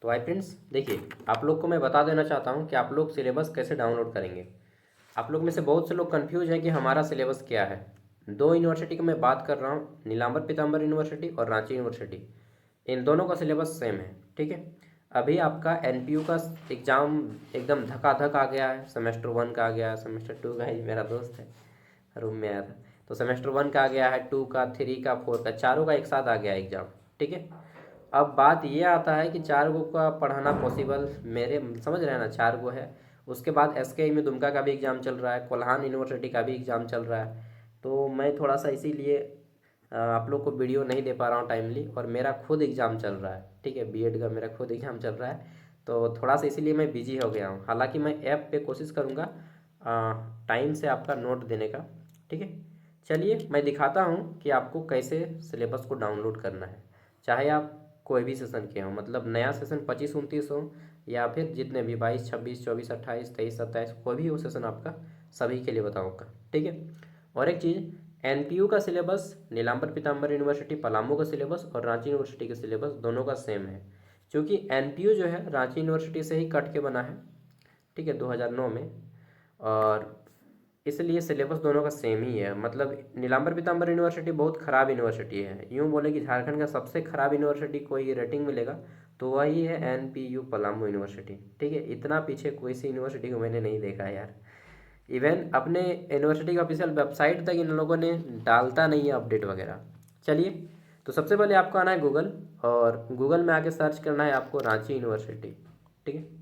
तो भाई फ्रेंड्स देखिए, आप लोग को मैं बता देना चाहता हूँ कि आप लोग सिलेबस कैसे डाउनलोड करेंगे। आप लोग में से बहुत से लोग कंफ्यूज हैं कि हमारा सिलेबस क्या है। दो यूनिवर्सिटी की मैं बात कर रहा हूँ, नीलांबर पीताम्बर यूनिवर्सिटी और रांची यूनिवर्सिटी। इन दोनों का सिलेबस सेम है, ठीक है। अभी आपका एनपीयू का एग्ज़ाम एकदम धकाधक आ गया है। सेमेस्टर 1 का आ गया है, सेमेस्टर 2 का ही मेरा दोस्त है, रूम में आया था। तो सेमेस्टर 1 का आ गया है, 2 का, 3 का, 4 का, चारों का एक साथ आ गया है एग्ज़ाम, ठीक है। अब बात ये आता है कि 4 गो का पढ़ाना पॉसिबल मेरे समझ रहे हैं ना, 4 गो है। उसके बाद एसके में दुमका का भी एग्ज़ाम चल रहा है, कोल्हान यूनिवर्सिटी का भी एग्ज़ाम चल रहा है। तो मैं थोड़ा सा इसीलिए आप लोग को वीडियो नहीं दे पा रहा हूँ टाइमली, और मेरा खुद एग्ज़ाम चल रहा है, ठीक है। बीएड का मेरा खुद एग्ज़ाम चल रहा है, तो थोड़ा सा इसीलिए मैं बिजी हो गया हूँ। हालांकि मैं ऐप पे कोशिश करूँगा टाइम से आपका नोट देने का, ठीक है। चलिए मैं दिखाता हूँ कि आपको कैसे सिलेबस को डाउनलोड करना है। चाहे आप कोई भी सेशन के हों, मतलब नया सेशन 25-29 हो, या फिर जितने भी 22, 26, 24, 28, 23, 27 कोई भी हो सेशन आपका, सभी के लिए बताऊँगा, ठीक है। और एक चीज़, एनपीयू का सिलेबस, नीलांबर पीताम्बर यूनिवर्सिटी पलामू का सिलेबस और रांची यूनिवर्सिटी का सिलेबस दोनों का सेम है। क्योंकि एनपीयू जो है रांची यूनिवर्सिटी से ही कट के बना है, ठीक है, 2009 में। और इसलिए सिलेबस दोनों का सेम ही है। मतलब नीलांबर पीताम्बर यूनिवर्सिटी बहुत ख़राब यूनिवर्सिटी है, यूँ बोले कि झारखंड का सबसे ख़राब यूनिवर्सिटी कोई रेटिंग मिलेगा तो वही है एनपीयू पलामू यूनिवर्सिटी, ठीक है। इतना पीछे कोई सी यूनिवर्सिटी को मैंने नहीं देखा है यार। इवन अपने यूनिवर्सिटी का ऑफिशियल वेबसाइट तक इन लोगों ने डालता नहीं है अपडेट वगैरह। चलिए, तो सबसे पहले आपको आना है गूगल, और गूगल में आके सर्च करना है आपको रांची यूनिवर्सिटी, ठीक है।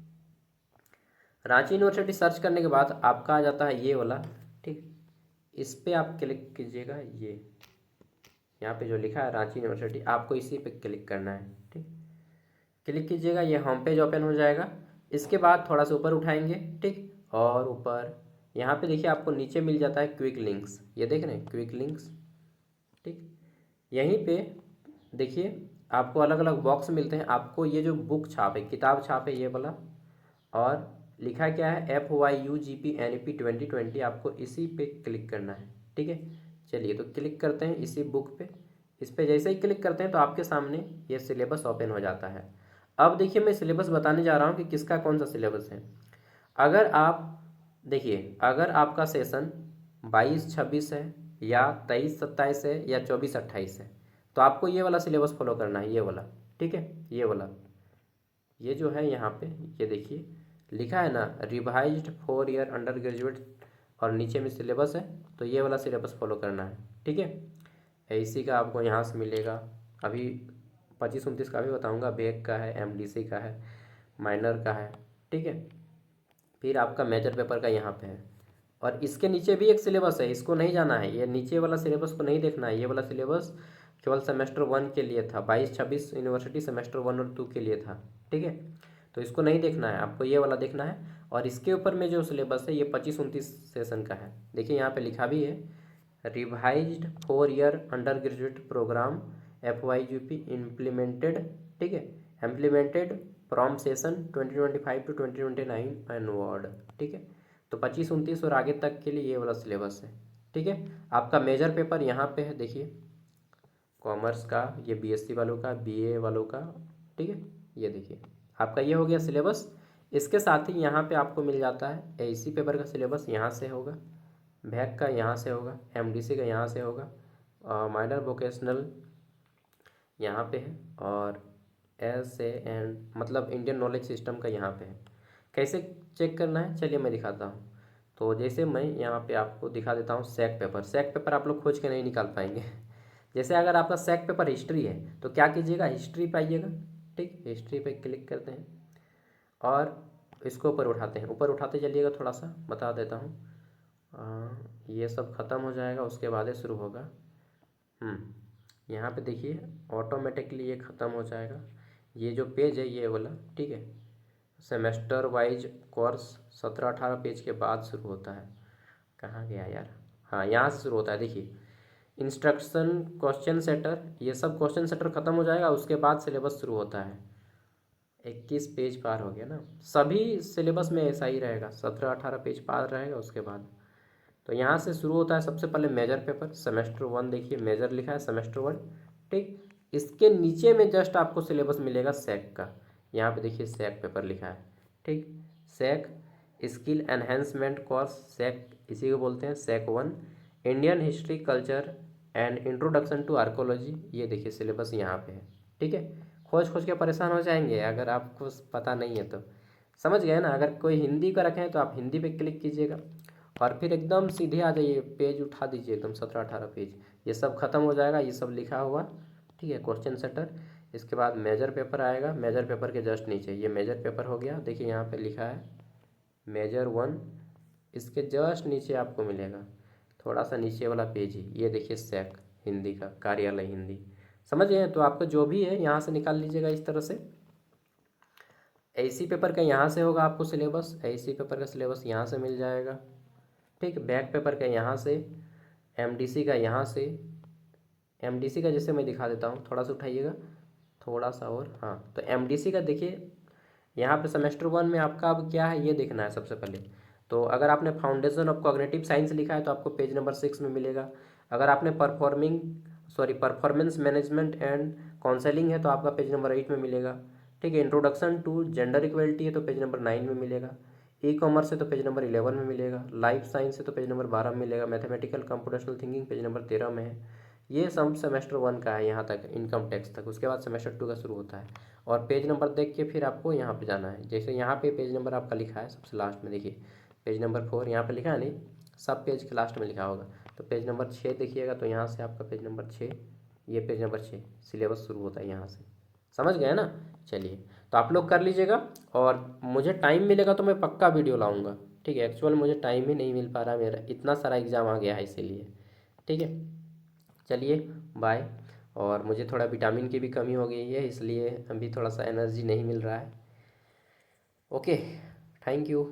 रांची यूनिवर्सिटी सर्च करने के बाद आपका आ जाता है ये वाला, ठीक। इस पे आप क्लिक कीजिएगा, ये यहाँ पे जो लिखा है रांची यूनिवर्सिटी, आपको इसी पे क्लिक करना है, ठीक। क्लिक कीजिएगा, ये होम पेज ओपन हो जाएगा। इसके बाद थोड़ा सा ऊपर उठाएंगे, ठीक, और ऊपर यहाँ पे देखिए आपको नीचे मिल जाता है क्विक लिंक्स, ये देख रहे हैं क्विक लिंक्स, ठीक। यहीं पे देखिए आपको अलग अलग बॉक्स मिलते हैं। आपको ये जो बुक छाप है, किताब छाप है, ये वाला, और लिखा क्या है FYUGPNEP 2020, आपको इसी पे क्लिक करना है, ठीक है। चलिए तो क्लिक करते हैं इसी बुक पे। इस पे जैसे ही क्लिक करते हैं तो आपके सामने ये सिलेबस ओपन हो जाता है। अब देखिए मैं सिलेबस बताने जा रहा हूँ कि किसका कौन सा सिलेबस है। अगर आप देखिए, अगर आपका सेशन 22-26 है, या 23-27 है, या 24-28 है, तो आपको ये वाला सिलेबस फॉलो करना है, ये वाला, ठीक है। ये वाला, ये जो है यहाँ पे, ये देखिए लिखा है ना, रिवाइज्ड 4 ईयर अंडर ग्रेजुएट, और नीचे में सिलेबस है, तो ये वाला सिलेबस फॉलो करना है, ठीक है। इसी का आपको यहाँ से मिलेगा। अभी 25-29 का भी बताऊँगा, बेक का है, एमडीसी का है, माइनर का है, ठीक है। फिर आपका मेजर पेपर का यहाँ पे है, और इसके नीचे भी एक सिलेबस है, इसको नहीं जाना है, ये नीचे वाला सिलेबस को नहीं देखना है। ये वाला सिलेबस केवल सेमेस्टर 1 के लिए था, 22-26 यूनिवर्सिटी सेमेस्टर 1 और 2 के लिए था, ठीक है। तो इसको नहीं देखना है, आपको ये वाला देखना है। और इसके ऊपर में जो सिलेबस है ये 25-29 सेशन का है। देखिए यहाँ पे लिखा भी है, revised 4 year under graduate programme FYUP implemented, ठीक है, implemented from session 2025 to 2029 onward, ठीक है। तो 25-29 और आगे तक के लिए ये वाला सिलेबस है, ठीक है। आपका मेजर पेपर यहाँ पे है, देखिए कॉमर्स का, ये बीएससी वालों का, बीए वालों का, ठीक है। ये देखिए आपका ये हो गया सिलेबस। इसके साथ ही यहाँ पे आपको मिल जाता है एसी पेपर का सिलेबस, यहाँ से होगा, भैक का यहाँ से होगा, एमडीसी का यहाँ से होगा, माइनर वोकेशनल यहाँ पे है, और SAN मतलब इंडियन नॉलेज सिस्टम का यहाँ पे है। कैसे चेक करना है चलिए मैं दिखाता हूँ। तो जैसे मैं यहाँ पे आपको दिखा देता हूँ, सैक पेपर आप लोग खोज के नहीं निकाल पाएंगे। जैसे अगर आपका सैक पेपर हिस्ट्री है तो क्या कीजिएगा, हिस्ट्री पाइएगा, ठीक, हिस्ट्री पे क्लिक करते हैं और इसको ऊपर उठाते हैं, ऊपर उठाते चलिएगा, थोड़ा सा बता देता हूँ। ये सब ख़त्म हो जाएगा, उसके बाद ही शुरू होगा। यहाँ पे देखिए ऑटोमेटिकली ये ख़त्म हो जाएगा। ये जो पेज है ये वाला, ठीक है, सेमेस्टर वाइज कोर्स 17-18 पेज के बाद शुरू होता है। कहाँ गया यार, हाँ यहाँ से शुरू होता है। देखिए इंस्ट्रक्शन, क्वेश्चन सेटर, ये सब क्वेश्चन सेटर ख़त्म हो जाएगा, उसके बाद सिलेबस शुरू होता है। 21 पेज पार हो गया ना, सभी सिलेबस में ऐसा ही रहेगा, 17-18 पेज पार रहेगा उसके बाद। तो यहाँ से शुरू होता है सबसे पहले मेजर पेपर सेमेस्टर 1, देखिए मेजर लिखा है सेमेस्टर 1, ठीक। इसके नीचे में जस्ट आपको सिलेबस मिलेगा सैक का, यहाँ पे देखिए सैक पेपर लिखा है, ठीक। Sac skill enhancement course, sac इसी को बोलते हैं, sac 1 Indian history culture and introduction to archaeology. ये देखिए सिलेबस यहाँ पे है, ठीक है। खोज खोज के परेशान हो जाएंगे अगर आपको पता नहीं है तो। समझ गए ना। अगर कोई हिंदी का रखें तो आप हिंदी पे क्लिक कीजिएगा और फिर एकदम सीधे आ जाइए, पेज उठा दीजिए एकदम 17-18 पेज, ये सब खत्म हो जाएगा, ये सब लिखा हुआ, ठीक है, क्वेश्चन सेटर। इसके बाद मेजर पेपर आएगा, मेजर पेपर के जस्ट नीचे ये मेजर पेपर हो गया, देखिए यहाँ पे लिखा है मेजर 1, इसके जस्ट नीचे आपको मिलेगा थोड़ा सा नीचे वाला पेज ही, ये देखिए सैक हिंदी का, कार्यालय हिंदी। समझ गए। तो आपको जो भी है यहाँ से निकाल लीजिएगा इस तरह से। एसी पेपर का यहाँ से होगा आपको सिलेबस, एसी पेपर का सिलेबस यहाँ से मिल जाएगा, ठीक। बैक पेपर का यहाँ से, एमडीसी का यहाँ से, एमडीसी का जैसे मैं दिखा देता हूँ, थोड़ा सा उठाइएगा थोड़ा सा और, हाँ। तो एमडीसी का देखिए यहाँ पे सेमेस्टर 1 में आपका अब क्या है ये देखना है सबसे पहले। तो अगर आपने फाउंडेशन ऑफ कॉग्निटिव साइंस लिखा है तो आपको पेज नंबर 6 में मिलेगा। अगर आपने परफॉर्मेंस मैनेजमेंट एंड काउंसलिंग है तो आपका पेज नंबर 8 में मिलेगा, ठीक है। इंट्रोडक्शन टू जेंडर इक्वलिटी है तो पेज नंबर 9 में मिलेगा। ई कॉमर्स है तो पेज नंबर 11 में मिलेगा। लाइफ साइंस है तो पेज नंबर 12 में मिलेगा। Mathematical computational thinking page number 13 में है। ये सब सेमेस्टर 1 का है यहाँ तक, इनकम टैक्स तक। उसके बाद सेमेस्टर 2 का शुरू होता है और पेज नंबर देख के फिर आपको यहाँ पे जाना है। जैसे यहाँ पे पेज नंबर आपका लिखा है सबसे लास्ट में, देखिए पेज नंबर 4 यहाँ पे लिखा है नहीं, सब पेज के लास्ट में लिखा होगा। तो पेज नंबर 6 देखिएगा, तो यहाँ से आपका पेज नंबर 6, ये पेज नंबर 6 सिलेबस शुरू होता है यहाँ से। समझ गए ना। चलिए, तो आप लोग कर लीजिएगा और मुझे टाइम मिलेगा तो मैं पक्का वीडियो लाऊंगा, ठीक है। एक्चुअल मुझे टाइम ही नहीं मिल पा रहा, मेरा इतना सारा एग्ज़ाम आ गया है इसीलिए, ठीक है। चलिए बाय। और मुझे थोड़ा विटामिन की भी कमी हो गई है इसलिए अभी थोड़ा सा एनर्जी नहीं मिल रहा है। Okay, thank you.